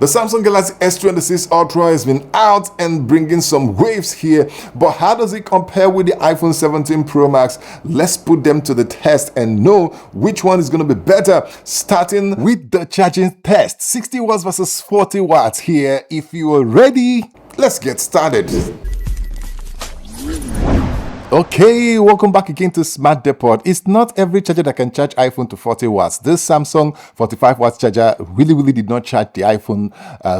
The Samsung Galaxy S26 Ultra has been out and bringing some waves here, but how does it compare with the iPhone 17 Pro Max? Let's put them to the test and know which one is going to be better, starting with the charging test. 60 watts versus 40 watts here. If you are ready, let's get started. Okay, welcome back again to Smart Depot. It's not every charger that can charge iPhone to 40 watts. This Samsung 45 watts charger really did not charge the iPhone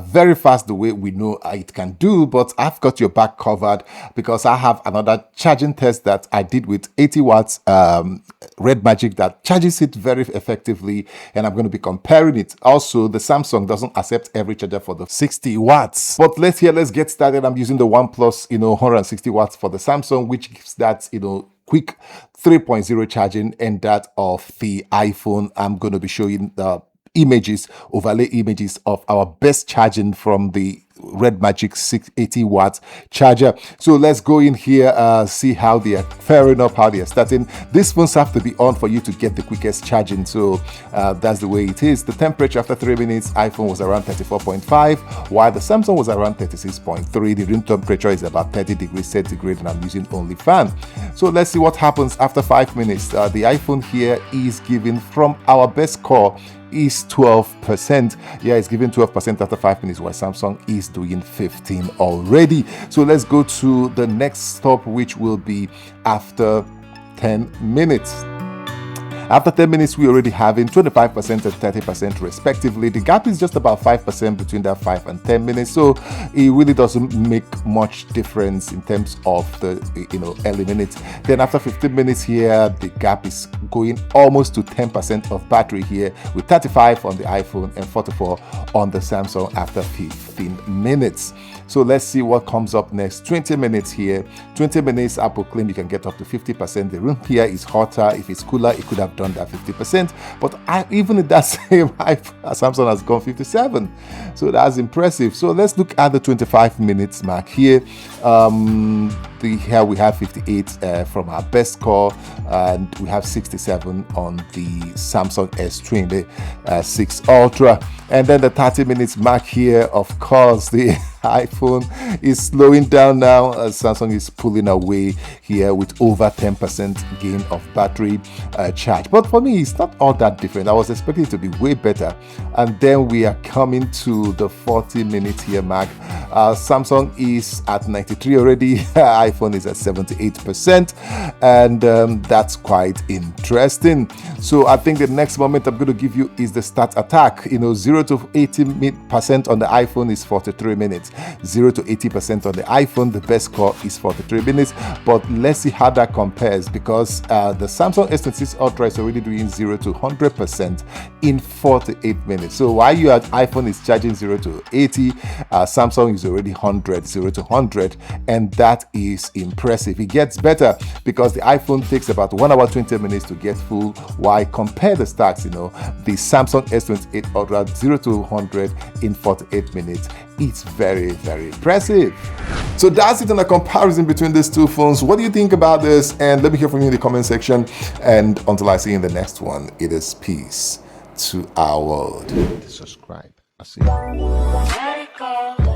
very fast the way we know it can do, but I've got your back covered because I have another charging test that I did with 80 watts Red Magic that charges it very effectively, and I'm going to be comparing it. Also, the Samsung doesn't accept every charger for the 60 watts. But let's get started. I'm using the OnePlus 160 watts for the Samsung, which gives that quick 3.0 charging, and that of the iPhone. I'm going to be showing the overlay images of our best charging from the Red Magic 680 watts charger. So let's go in here, see how they are faring up, how they are starting. These phones have to be on for you to get the quickest charging, so that's the way it is. The temperature after 3 minutes, iPhone was around 34.5, while the Samsung was around 36.3. The room temperature is about 30 degrees centigrade, and I'm using only fan. So let's see what happens after 5 minutes. The iPhone here is giving, from our best score, is 12%. Yeah, it's giving 12% after 5 minutes, while Samsung is doing 15 already. So let's go to the next stop, which will be after 10 minutes. After 10 minutes, we're already having 25% and 30% respectively. The gap is just about 5% between that 5 and 10 minutes. So it really doesn't make much difference in terms of the early minutes. Then after 15 minutes here, the gap is going almost to 10% of battery here, with 35 on the iPhone and 44 on the Samsung after 15 minutes. So let's see what comes up next. 20 minutes here. 20 minutes, Apple claim you can get up to 50%. The room here is hotter. If it's cooler, it could have done that 50%. But even in that same Samsung has gone 57. So that's impressive. So let's look at the 25 minutes mark here. Here we have 58 from our best score, and we have 67 on the Samsung S26 Ultra. And then the 30 minutes mark here, of course, the iPhone is slowing down now. Samsung is pulling away here with over 10% gain of battery charge. But for me, it's not all that different. I was expecting it to be way better. And then we are coming to the 40 minutes here mark. Samsung is at 93 already. iPhone is at 78%, and that's quite interesting. So I think the next moment I'm going to give you is the start attack. 0 to 80% on the iPhone is 43 minutes. 0 to 80% on the iPhone, the best score is 43 minutes. But let's see how that compares, because the Samsung S26 Ultra is already doing 0 to 100% in 48 minutes. So while your iPhone is charging 0 to 80, Samsung is already 100, 0 to 100, and that is impressive. It gets better because the iPhone takes about 1 hour 20 minutes to get full. Why compare the stacks? The Samsung S28 Ultra 0 to 100 in 48 minutes. It's very impressive. So that's it on a comparison between these two phones. What do you think about this? And let me hear from you in the comment section. And until I see you in the next one, it is peace to our world. Subscribe. I'll see you.